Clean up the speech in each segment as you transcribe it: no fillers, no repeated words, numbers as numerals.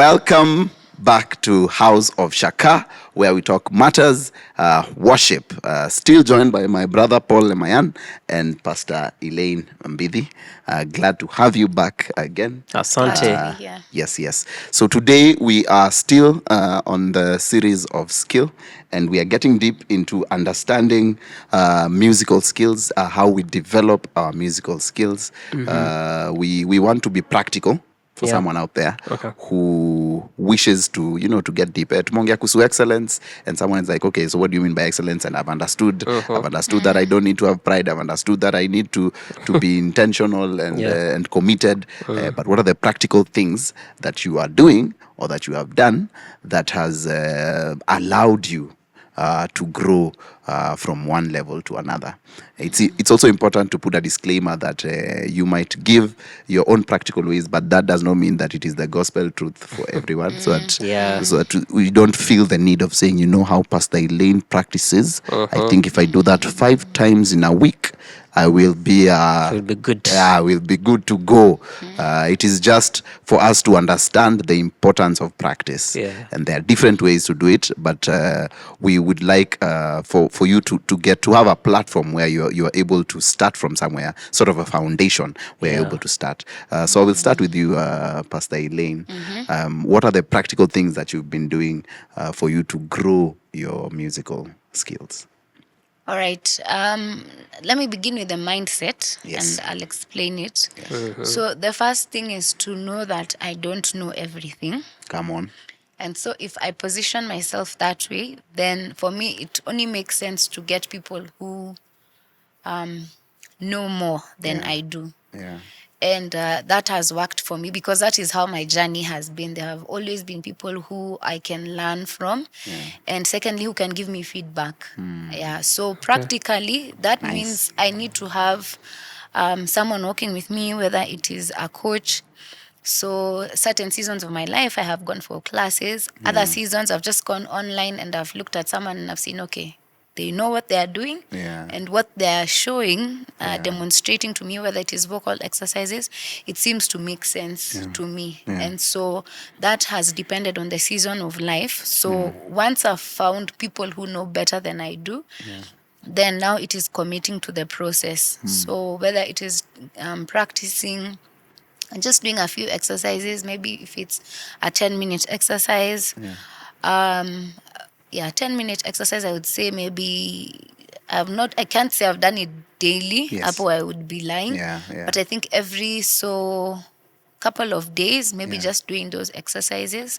Welcome back to House of Shachah, where we talk matters, worship. Still joined by my brother Paul Lemayan and Pastor Elaine Mbidi. Glad to have you back again. Asante. Yes. So today we are still on the series of skill, and we are getting deep into understanding musical skills, how we develop our musical skills. We want to be practical for someone out there who wishes to, to get deeper. Tumongia kuhusu excellence, and someone is like, okay, so what do you mean by excellence? And I've understood. I've understood that I don't need to have pride. I've understood that I need to be intentional and committed. But what are the practical things that you are doing or that you have done that has allowed you to grow from one level to another? It's also important to put a disclaimer that you might give your own practical ways, but that does not mean that it is the gospel truth for everyone. So that we don't feel the need of saying, how Pastor Elaine practices. I think if I do that 5 times in a week, I will be good. Will be good to go. It is just for us to understand the importance of practice. And there are different ways to do it, but we would like for you to get to have a platform where you are able to start from somewhere, sort of a foundation where you're able to start. So I will start with you, Pastor Elaine. What are the practical things that you've been doing for you to grow your musical skills? All right. Let me begin with the mindset, and I'll explain it. So the first thing is to know that I don't know everything. Come on. And so if I position myself that way, then for me, it only makes sense to get people who know more than I do. And that has worked for me because that is how my journey has been. There have always been people who I can learn from. And secondly, who can give me feedback. So practically, that means I need to have someone working with me, whether it is a coach. So certain seasons of my life, I have gone for classes. Other seasons, I've just gone online and I've looked at someone and I've seen, okay, they know what they are doing and what they are showing, demonstrating to me, whether it is vocal exercises, it seems to make sense to me. And so that has depended on the season of life. So once I've found people who know better than I do, then now it is committing to the process. So whether it is practicing and just doing a few exercises, maybe if it's a 10-minute exercise, 10-minute exercise, I would say maybe I can't say I've done it daily, up where I would be lying. But I think every couple of days, maybe just doing those exercises.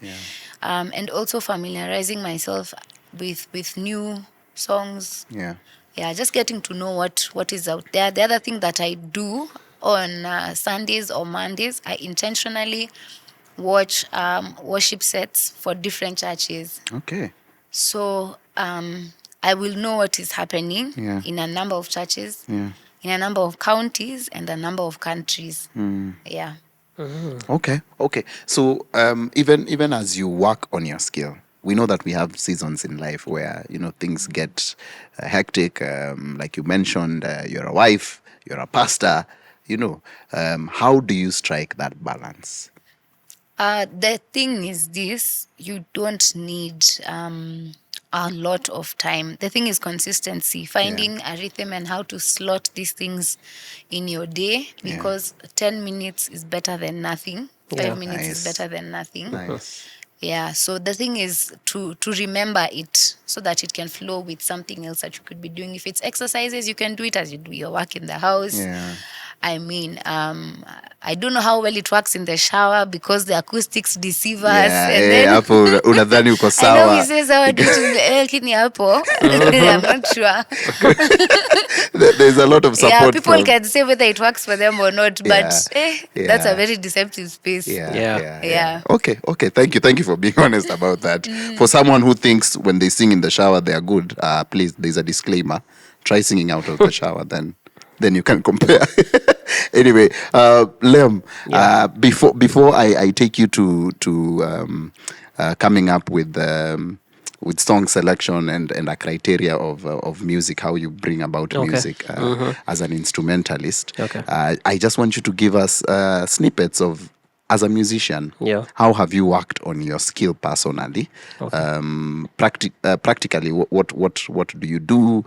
And also familiarizing myself with new songs. Just getting to know what is out there. The other thing that I do on Sundays or Mondays, I intentionally watch worship sets for different churches. Okay. So I will know what is happening in a number of churches, in a number of counties, and a number of countries. Okay. So even as you work on your skill, we know that we have seasons in life where things get hectic. Like you mentioned, you're a wife, you're a pastor. How do you strike that balance? The thing is this, you don't need a lot of time. The thing is consistency, finding a rhythm and how to slot these things in your day, because 10 minutes is better than nothing. 5 minutes is better than nothing. So the thing is to remember it so that it can flow with something else that you could be doing. If it's exercises, you can do it as you do your work in the house. I mean, I don't know how well it works in the shower because the acoustics deceive us. Hapo unadhani uko sawa. I know he says I do lakini hapo I'm not sure. There's a lot of support. People can say whether it works for them or not, but that's a very deceptive space. Okay. Thank you for being honest about that. For someone who thinks when they sing in the shower they are good, please, there's a disclaimer. Try singing out of the shower, then you can compare. Anyway, Liam, before I take you to coming up with song selection and a criteria of music, how you bring about music as an instrumentalist, I just want you to give us snippets of as a musician, how have you worked on your skill personally? Practically, what do you do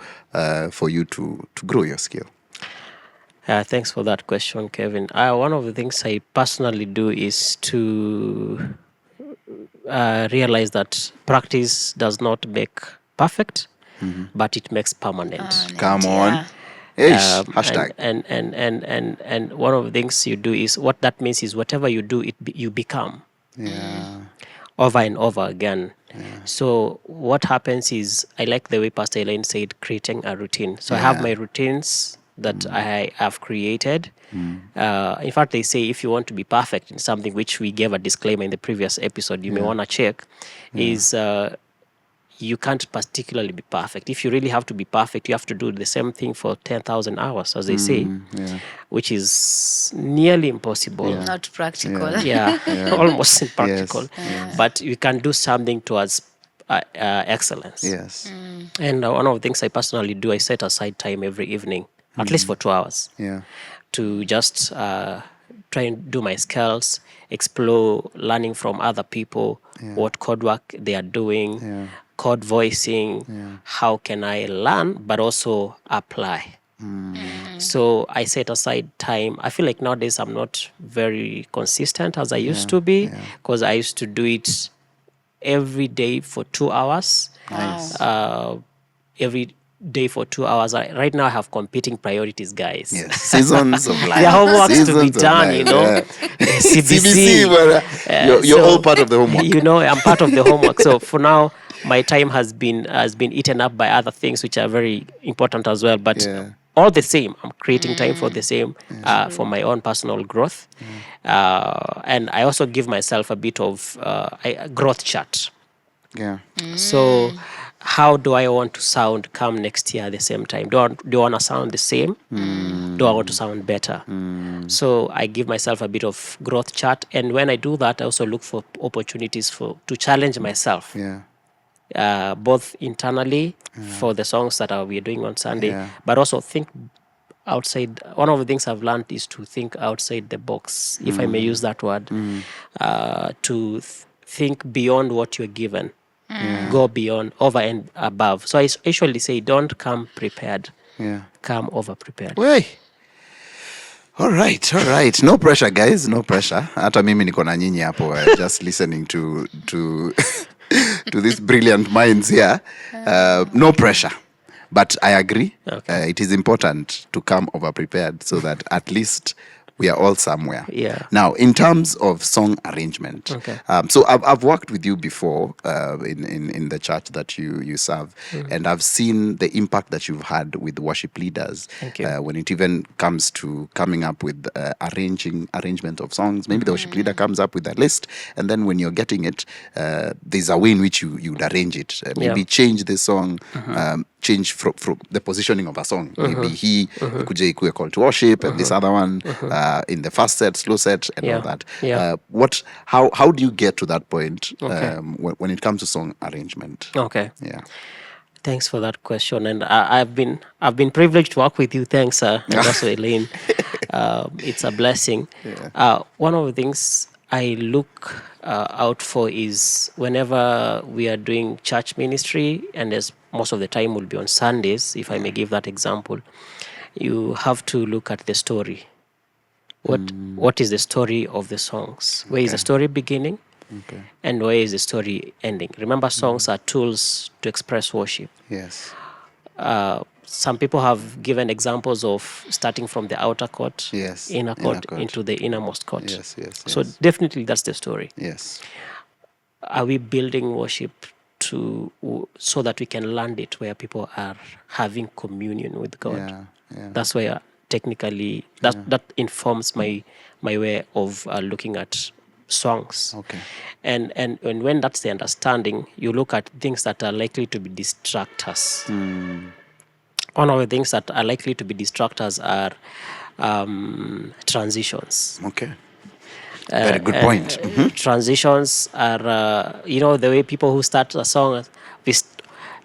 for you to grow your skill? Thanks for that question, Kevin. One of the things I personally do is to realize that practice does not make perfect, but it makes permanent. Come on. Hashtag. And one of the things you do is, what that means is whatever you do, you become. Over and over again. So what happens is, I like the way Pastor Elaine said, creating a routine. So I have my routines that I have created. In fact, they say if you want to be perfect in something, which we gave a disclaimer in the previous episode, you may want to check, is you can't particularly be perfect. If you really have to be perfect, you have to do the same thing for 10,000 hours, as they say, which is nearly impossible. Not practical. Almost impractical. But you can do something towards excellence. Yes. And one of the things I personally do, I set aside time every evening, at least for 2 hours, to just try and do my skills, explore, learning from other people, what chord work they are doing, chord voicing, how can I learn, but also apply. So I set aside time. I feel like nowadays I'm not very consistent as I used to be, because I used to do it every day for 2 hours. Every day for 2 hours. Right now I have competing priorities, guys. Yes. Seasons of life. There are homeworks to be done, you know. CBC, you're all part of the homework. You know, I'm part of the homework. So for now, my time has been eaten up by other things which are very important as well. But all the same, I'm creating time for the same, for my own personal growth. And I also give myself a bit of a growth chart. So how do I want to sound come next year at the same time? Do I want to sound the same? Do I want to sound better? So I give myself a bit of growth chart. And when I do that, I also look for opportunities to challenge myself. Both internally for the songs that we are doing on Sunday, but also think outside. One of the things I've learned is to think outside the box, if I may use that word, to think beyond what you're given. Go beyond, over and above. So I usually say, don't come prepared. Come over prepared. All right. No pressure, guys. No pressure. Hata mimi niko na nyinyi hapo, just listening to to these brilliant minds here. No pressure. But I agree. It is important to come over prepared so that at least we are all somewhere. Now, in terms of song arrangement, so I've worked with you before in the church that you serve, and I've seen the impact that you've had with worship leaders when it even comes to coming up with arrangement of songs. Maybe the worship leader comes up with a list, and then when you're getting it, there's a way in which you'd arrange it. Maybe change the song, change from the positioning of a song. Maybe kuje ikuwe call to worship, and this other one in the fast set, slow set, and all that. How do you get to that point when it comes to song arrangement? Thanks for that question, and I've been privileged to work with you. Thanks, and also Elaine. It's a blessing. One of the things I look out for is whenever we are doing church ministry, and as most of the time will be on Sundays, if I may give that example, you have to look at the story. What is the story of the songs? Where is the story beginning? And where is the story ending? Remember, songs are tools to express worship. Some people have given examples of starting from the outer court, inner court, into the innermost court. So definitely that's the story. Are we building worship so that we can land it where people are having communion with God? That's where technically that informs my way of looking at songs. And when that's the understanding, you look at things that are likely to be distractors. One of the things that are likely to be distractors are transitions. Very good point. Transitions are, the way people who start a song,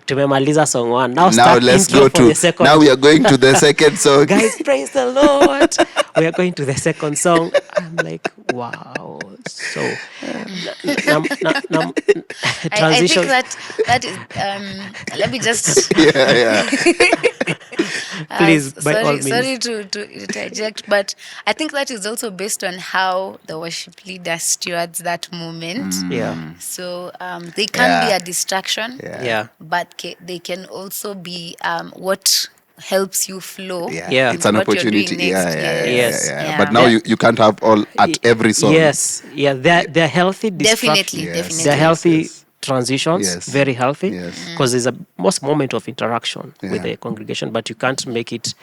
tumemaliza song one. Now let's go to, now we are going to the second song. Guys, praise the Lord. we are going to the second song. I'm like, wow. So, I think transition. that is let me just Yeah. Please, by all sorry means. to interject, but I think that is also based on how the worship leader stewards that moment. Yeah. So they can be Yeah. a distraction, Yeah. but they can also be what helps you flow Yeah. Yeah. It's an what you're doing opportunity. next. Yes. Yeah. But now Yeah. you can't have all at every song. Yes. Yeah. They're healthy distractions. Definitely, Yes. definitely. They're healthy Yes. transitions, Yes. very healthy, Yes. because there's a most moment of interaction with Yeah. the congregation, but you can't make it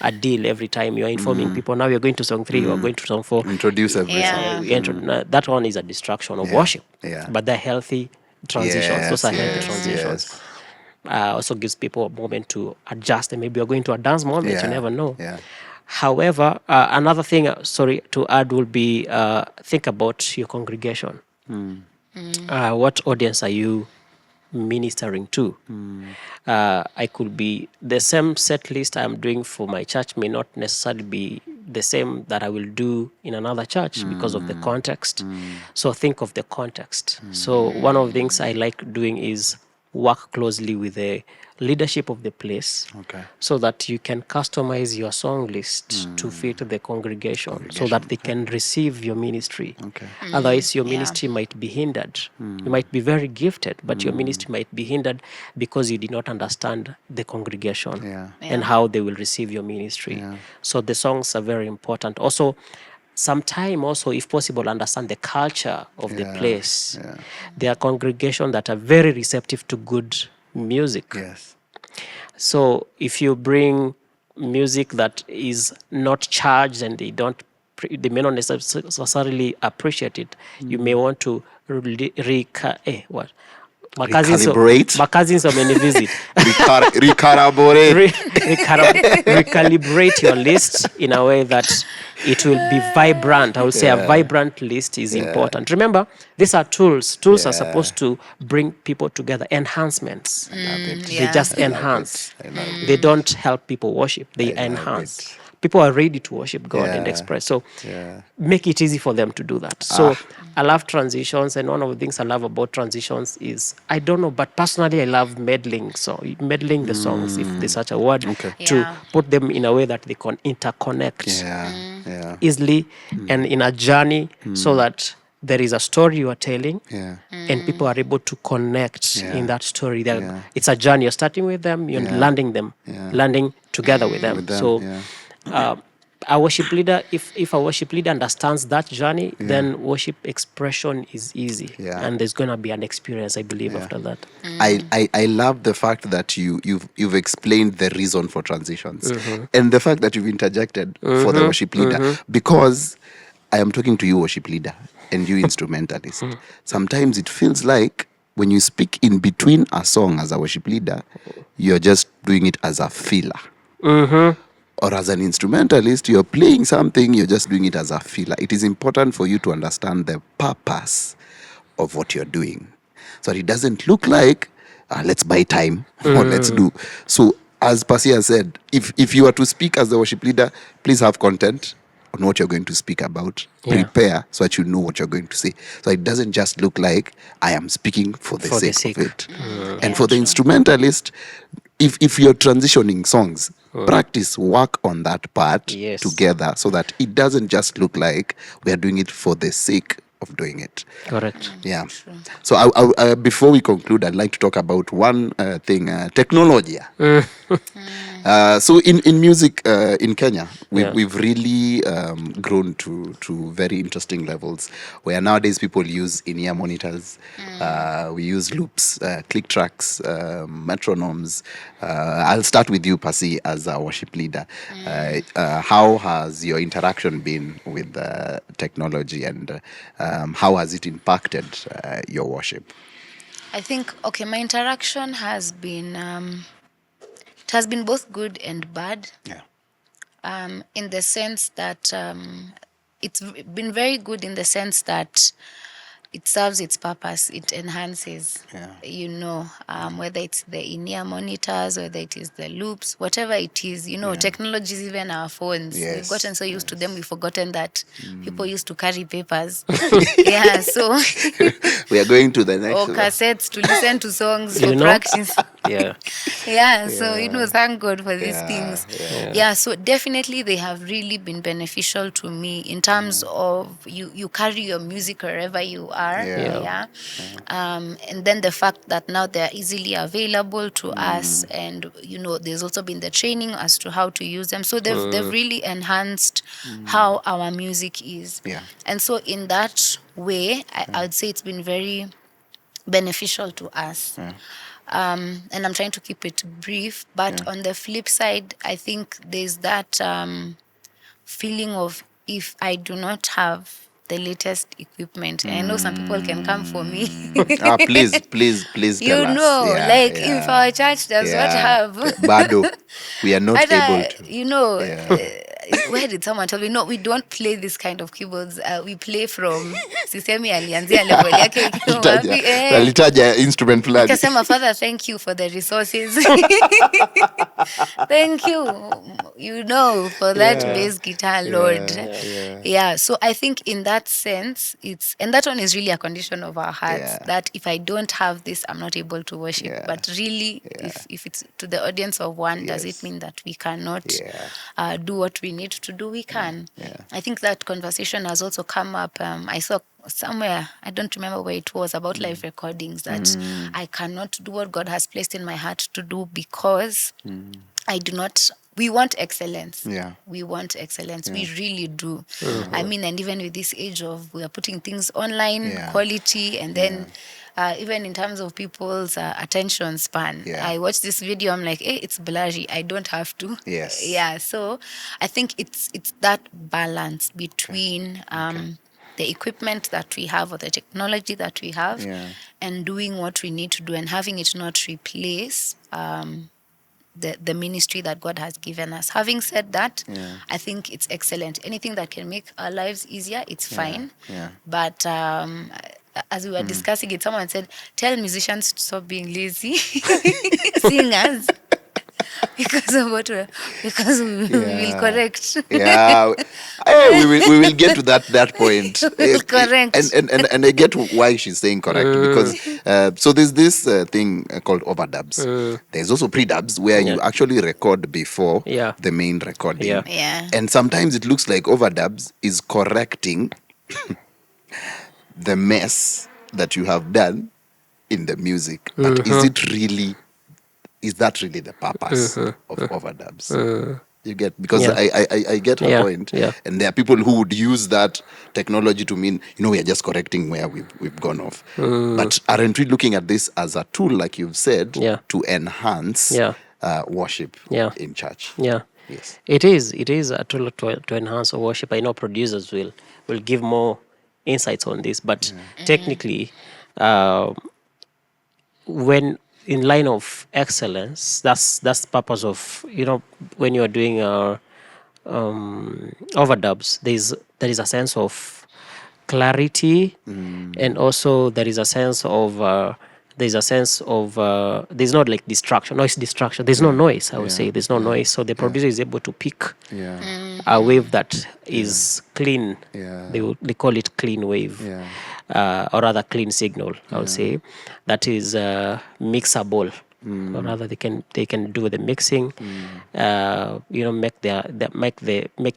a deal every time you're informing people. Now you're going to song 3, you're going to song 4. Introduce every Yeah. song. That one is a distraction of Yeah. worship. Yeah. But they're healthy transitions. Those Yes. are healthy Yes. transitions. Yes. Also gives people a moment to adjust, and maybe you're going to a dance moment. Yeah. You never know. Yeah. However, another thing, sorry, to add will be think about your congregation. What audience are you ministering to? I could be the same set list I'm doing for my church may not necessarily be the same that I will do in another church because of the context. So think of the context. So one of the things I like doing is work closely with the leadership of the place, Okay. so that you can customize your song list to fit the congregation, so that they can receive your ministry. Okay. Otherwise, your Yeah. ministry might be hindered. You might be very gifted, but your ministry might be hindered because you did not understand the congregation Yeah. and how they will receive your ministry. Yeah. So the songs are very important. Also, sometime also, if possible, understand the culture of the Yeah. place. Yeah. There are congregations that are very receptive to good music. Yes. So if you bring music that is not charged and they may not necessarily appreciate it, you may want to what? Recalibrate. My cousins visit. Recalibrate. Recalibrate your list in a way that it will be vibrant. I would say a vibrant list is important. Remember, these are tools. Tools are supposed to bring people together. Enhancements. They Yeah. just enhance. I love it. They don't help people worship. They I love enhance. it. People are ready to worship God and Yeah. express. So Yeah. make it easy for them to do that. So I love transitions, and one of the things I love about transitions is, I don't know, but personally I love meddling. So meddling the songs, if there's such a word, Okay. to Yeah. put them in a way that they can interconnect Yeah. Yeah. easily and in a journey, so that there is a story you are telling, Yeah. and people are able to connect Yeah. in that story. Yeah. It's a journey. You're starting with them, you're landing them, Yeah. landing together with them. With them, So yeah. a worship leader, if a worship leader understands that journey, then worship expression is easy. Yeah. And there's going to be an experience, I believe, after that. I love the fact that you've explained the reason for transitions, and the fact that you've interjected for the worship leader, because I am talking to you, worship leader, and you, instrumentalist. Sometimes it feels like when you speak in between a song as a worship leader, you're just doing it as a filler. Or as an instrumentalist, you're playing something, you're just doing it as a filler. It is important for you to understand the purpose of what you're doing, so that it doesn't look like, let's buy time, or let's do. So, as Pasi has said, if you are to speak as the worship leader, please have content on what you're going to speak about. Yeah. Prepare so that you know what you're going to say. So it doesn't just look like I am speaking for the sake of it. And for the instrumentalist, if you're transitioning songs, practice, work on that part Yes. together, so that it doesn't just look like we are doing it for the sake of doing it. Correct. Yeah. So before we conclude, I'd like to talk about one thing, technology. So in music in Kenya, we've really grown to very interesting levels, where nowadays people use in-ear monitors, we use loops, click tracks, metronomes. I'll start with you, Pasi, as a worship leader. How has your interaction been with technology, and how has it impacted your worship? I think, okay, my interaction has been it has been both good and bad. Yeah. In the sense that it's been very good in the sense that it serves its purpose. It enhances, Yeah. whether it's the in-ear monitors, whether it is the loops, whatever it is, technology is even our phones. Yes. We've gotten so used to them, we've forgotten that people used to carry papers. Yeah, so We are going to the next or one. cassettes to listen to songs You for know? practice. Yeah. Yeah, so thank God for these Yeah, things. yeah. Yeah, so definitely they have really been beneficial to me in terms of you carry your music wherever you are. Yeah. And then the fact that now they're easily available to us, and there's also been the training as to how to use them. So they've really enhanced how our music is. Yeah. And so in that way, I would say it's been very beneficial to us. And I'm trying to keep it brief, but on the flip side, I think there's that feeling of, if I do not have the latest equipment, and I know some people can come for me. Please tell us. If our church does not have Bado, we are not able to. where did someone tell me, no, we don't play this kind of keyboards, we play from sisemi alianzia level yake iko wapi, Alitaja instrument fulani. Nikasema, Father, thank you for the resources. Thank you, for that bass guitar, Lord. Yeah, so I think in that sense, and that one is really a condition of our hearts, that if I don't have this, I'm not able to worship. But really, if it's to the audience of one, does it mean that we cannot do what we need to do? We can. I think that conversation has also come up. I saw somewhere, I don't remember where it was, about live recordings, that I cannot do what God has placed in my heart to do because I do not. We want excellence. We want excellence. We really do. I mean, and even with this age of, we are putting things online, quality, and then even in terms of people's attention span. I watched this video, I'm like, hey, it's blurry. I don't have to. Yes. Yeah. So I think it's that balance between the equipment that we have, or the technology that we have, and doing what we need to do, and having it not replace the ministry that God has given us. Having said that, I think it's excellent. Anything that can make our lives easier, it's fine. But as we were discussing it, someone said, tell musicians to stop being lazy singers. Because we will correct. Hey, we will get to that point. We'll correct. And I get why she's saying correct, because so there's this thing called overdubs. There's also pre-dubs where you actually record before the main recording. And sometimes it looks like overdubs is correcting the mess that you have done in the music. But is that really the purpose of overdubs? You get, because I get her point. And there are people who would use that technology to mean, we are just correcting where we've gone off. But aren't we looking at this as a tool, like you've said, to enhance worship in church? Yes. It is a tool to enhance our worship. I know producers will give more insights on this, but technically, when in line of excellence, that's the purpose of, when you're doing overdubs, there is a sense of clarity, and also there is a sense of there's not like noise distraction. There's no noise, I would say. There's no noise. So the producer is able to pick a wave that is clean. They call it clean wave, or rather clean signal, I would say, that is mixable. Or rather, they can do the mixing, make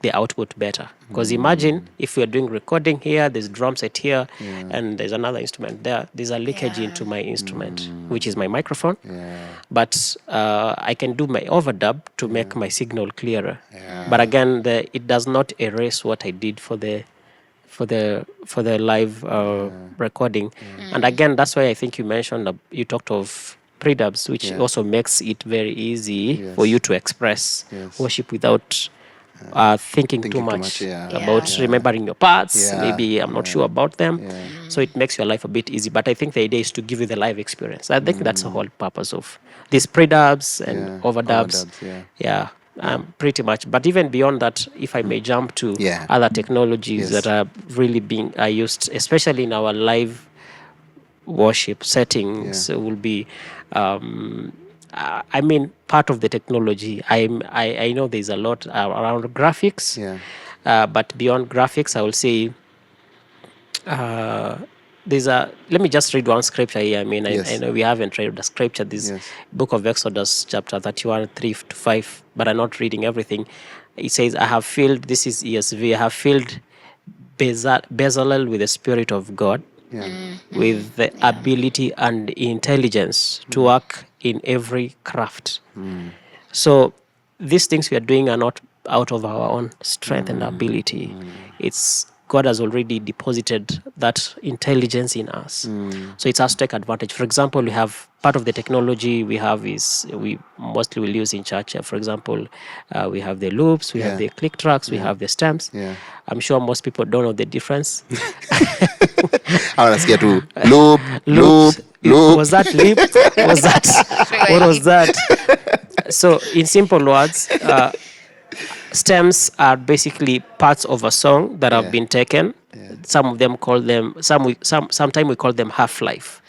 the output better. Because imagine if we are doing recording here, there's drum set here, and there's another instrument there. There's a leakage into my instrument, which is my microphone. But I can do my overdub to make my signal clearer. But again, it does not erase what I did for the live recording. And again, that's why I think you mentioned, you talked of pre-dubs, which also makes it very easy for you to express worship without thinking too much about remembering your parts. Maybe I'm not sure about them. So it makes your life a bit easy. But I think the idea is to give you the live experience. I think that's the whole purpose of these pre-dubs and overdubs. Pretty much. But even beyond that, if I may jump to other technologies that are really being used, especially in our live worship settings will be I mean, part of the technology. I know there's a lot around graphics, but beyond graphics, I will say let me just read one scripture here. I mean, I know we haven't read the scripture. This book of Exodus, chapter 31, 3-5, but I'm not reading everything. It says, I have filled, this is ESV, I have filled Bezalel with the Spirit of God, with the ability and intelligence to work in every craft. So these things we are doing are not out of our own strength and ability. It's God has already deposited that intelligence in us. So it's us to take advantage. For example, we have part of the technology we have is we mostly will use in church. For example, we have the loops, we have the click tracks, we have the stems. I'm sure most people don't know the difference. Let's get to loop. Was that leap? Was that? What was that? So in simple words, stems are basically parts of a song that have been taken. Some of them call them sometimes we call them half-life.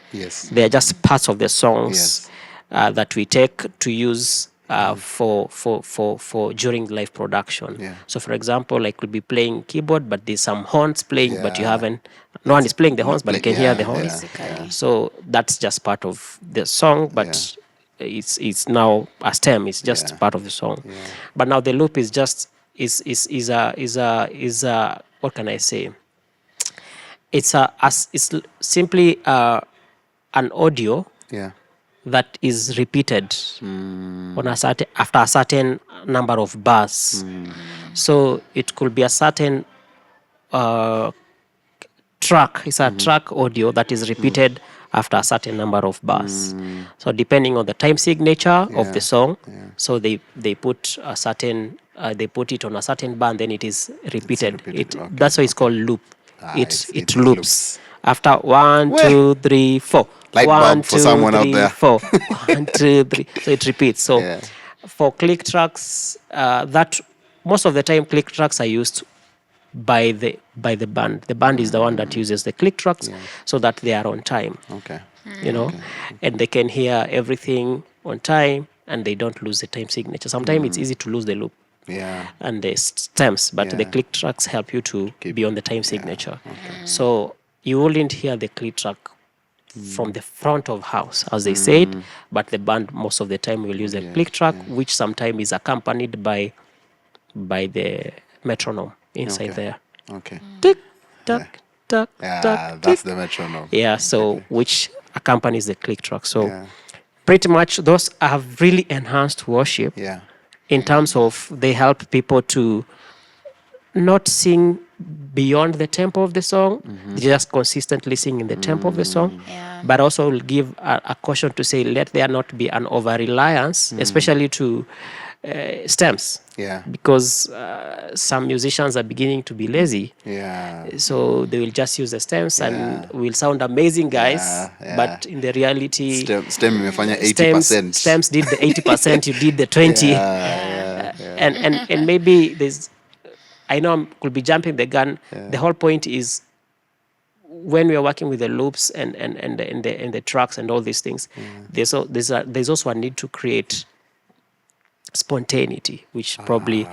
They are just parts of the songs that we take to use for during live production. So for example, I could be playing keyboard, but there's some horns playing, but you haven't. No one is playing the horns, but you can hear the horns. So that's just part of the song, but it's now a stem. It's just part of the song. But now the loop is just is a what can I say? It's simply an audio that is repeated on after a certain number of bars. So it could be a certain track. It's a track audio that is repeated after a certain number of bars. So depending on the time signature of the song, so they put a certain they put it on a certain bar and then it is repeated. That's why it's called loop. It loops. After 1, 2, 3, 4. Light bulb for someone out there. 4. 1, 2, 3. So it repeats. So for click tracks, that most of the time click tracks are used by the band. The band is the one that uses the click tracks so that they are on time. And they can hear everything on time and they don't lose the time signature. Sometimes it's easy to lose the loop and the stems, but the click tracks help you to be on the time signature. So you wouldn't hear the click track from the front of house, as they said, but the band most of the time will use a click track, which sometimes is accompanied by the metronome inside there. Tick, tack, tack, tack. That's the metronome. So which accompanies the click track. So pretty much those have really enhanced worship in terms of they help people to not sing beyond the tempo of the song, they just consistently sing in the tempo of the song, but also will give a caution to say, let there not be an over-reliance, especially to stems, because some musicians are beginning to be lazy, so they will just use the stems and will sound amazing, guys, but in the reality, stem imefanya 80%. Stems did the 80%, you did the 20%, and maybe there's, I know I could be jumping the gun. The whole point is when we are working with the loops and the tracks and all these things, there's also a need to create spontaneity, which probably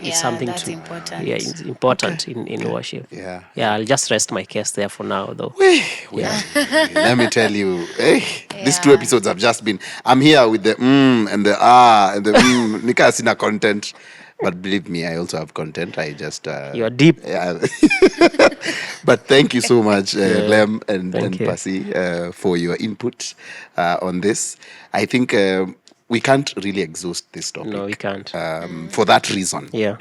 is something that's to important. it's important in worship. I'll just rest my case there for now, though. Let me tell you, these 2 episodes have just been, I'm here with the and the and the nika sina content. But believe me, I also have content. I just... You're deep. But thank you so much, Lem and Pasi, for your input on this. I think we can't really exhaust this topic. No, we can't. For that reason. I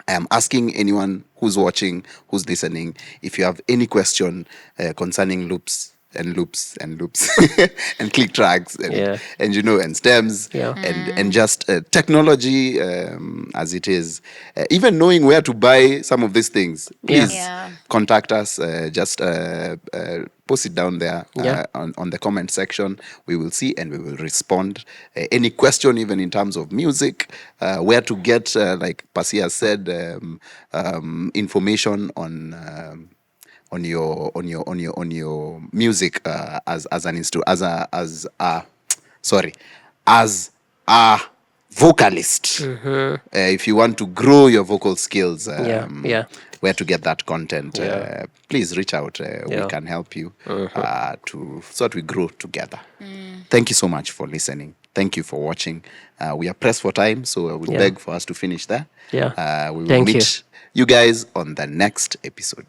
am asking anyone who's watching, who's listening, if you have any question concerning loops and click tracks and and stems and just technology as it is, even knowing where to buy some of these things, please contact us. Just post it down there on the comment section. We will see and we will respond. Any question, even in terms of music, where to get, like Pasi has said, information on your music as a vocalist. If you want to grow your vocal skills, where to get that content, please reach out. We can help you so that we grow together. Thank you so much for listening. Thank you for watching. We are pressed for time, so I will beg for us to finish there. We will meet you guys on the next episode.